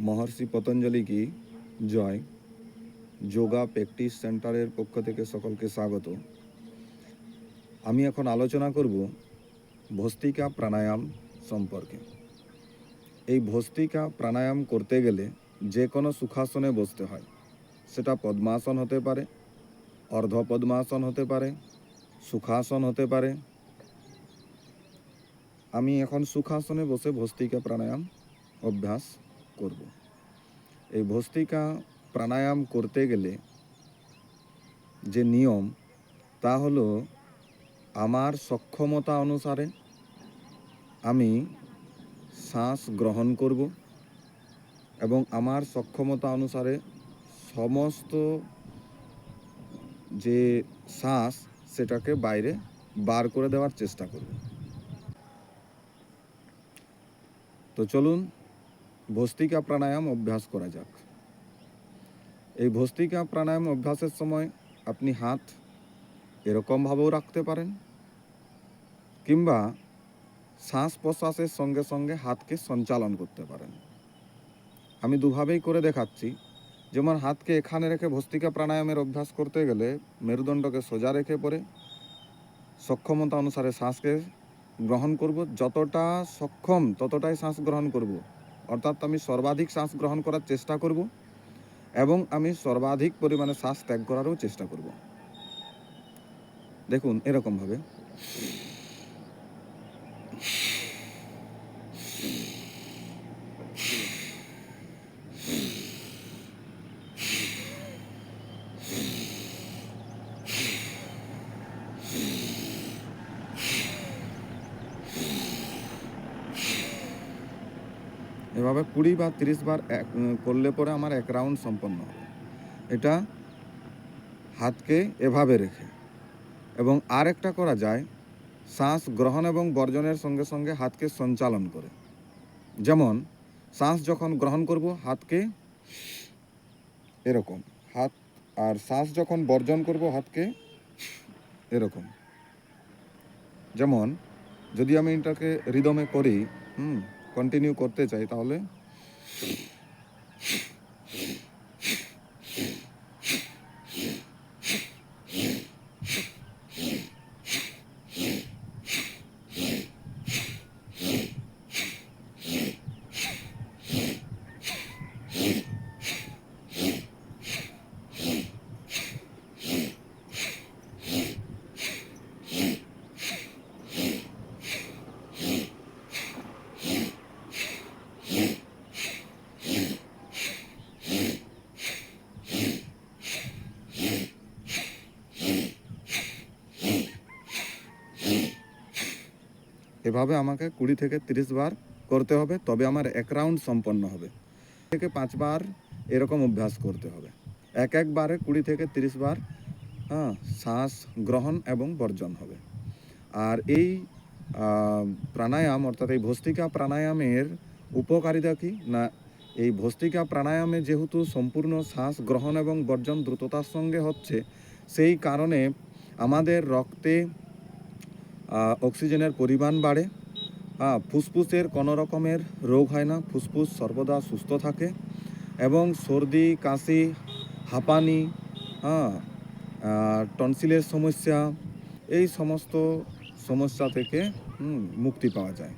মহর্ষি পতঞ্জলি কি জয়। যোগা প্র্যাকটিস সেন্টারের পক্ষ থেকে সকলকে স্বাগত। আমি এখন আলোচনা করব ভস্ত্রিকা প্রাণায়াম সম্পর্কে। এই ভস্ত্রিকা প্রাণায়াম করতে গেলে যে কোনো সুখাসনে বসতে হয়। সেটা পদ্মাসন হতে পারে, অর্ধ পদ্মাসন হতে পারে, সুখাসন হতে পারে। আমি এখন সুখাসনে বসে ভস্ত্রিকা প্রাণায়াম অভ্যাস করব। এই ভস্ত্রিকা প্রাণায়াম করতে গেলে যে নিয়ম তা হলো, আমার সক্ষমতা অনুসারে আমি শ্বাস গ্রহণ করব এবং আমার সক্ষমতা অনুসারে সমস্ত যে শ্বাস সেটাকে বাইরে বার করে দেওয়ার চেষ্টা করব। তো চলুন ভস্ত্রিকা প্রাণায়াম অভ্যাস করা যাক। এই ভস্ত্রিকা প্রাণায়াম অভ্যাসের সময় আপনি হাত এরকমভাবেও রাখতে পারেন, কিংবা শ্বাস প্রশ্বাসের সঙ্গে সঙ্গে হাতকে সঞ্চালন করতে পারেন। আমি দুভাবেই করে দেখাচ্ছি। যেমন হাতকে এখানে রেখে ভস্ত্রিকা প্রাণায়ামের অভ্যাস করতে গেলে মেরুদণ্ডকে সোজা রেখে পরে সক্ষমতা অনুসারে শ্বাসকে গ্রহণ করব। যতটা সক্ষম ততটাই শ্বাস গ্রহণ করব, অর্থাৎ আমি সর্বাধিক শ্বাস গ্রহণ করার চেষ্টা করব এবং আমি সর্বাধিক পরিমাণে শ্বাস ত্যাগ করারও চেষ্টা করব। দেখুন এরকমভাবে এভাবে 20 বা 30 বার করলে পরে আমার এক রাউন্ড সম্পন্ন হবে। এটা হাতকে এভাবে রেখে। এবং আর একটা করা যায় শ্বাস গ্রহণ এবং বর্জনের সঙ্গে সঙ্গে হাতকে সঞ্চালন করে। যেমন শ্বাস যখন গ্রহণ করব হাতকে এরকম হাত, আর শ্বাস যখন বর্জন করব হাতকে এরকম। যেমন যদি আমি এটাকে রিদমে করি, কন্টিনিউ করতে চাই, তাহলে এভাবে আমাকে 20 থেকে 30 বার করতে হবে, তবে আমার এক রাউন্ড সম্পন্ন হবে। থেকে 5 বার এরকম অভ্যাস করতে হবে। একবারে 20 থেকে 30 বার শ্বাস গ্রহণ এবং বর্জন হবে। আর এই প্রাণায়াম অর্থাৎ এই ভস্ত্রিকা প্রাণায়ামের উপকারিতা কি না, এই ভস্ত্রিকা প্রাণায়ামে যেহেতু সম্পূর্ণ শ্বাস গ্রহণ এবং বর্জন দ্রুততার সঙ্গে হচ্ছে, সেই কারণে আমাদের রক্তে অক্সিজেনের পরিমাণ বাড়ে, ফুসফুসের কোনো রকমের রোগ হয় না, ফুসফুস সর্বদা সুস্থ থাকে এবং সর্দি কাশি হাঁপানি টনসিলের সমস্যা এই সমস্ত সমস্যা থেকে মুক্তি পাওয়া যায়।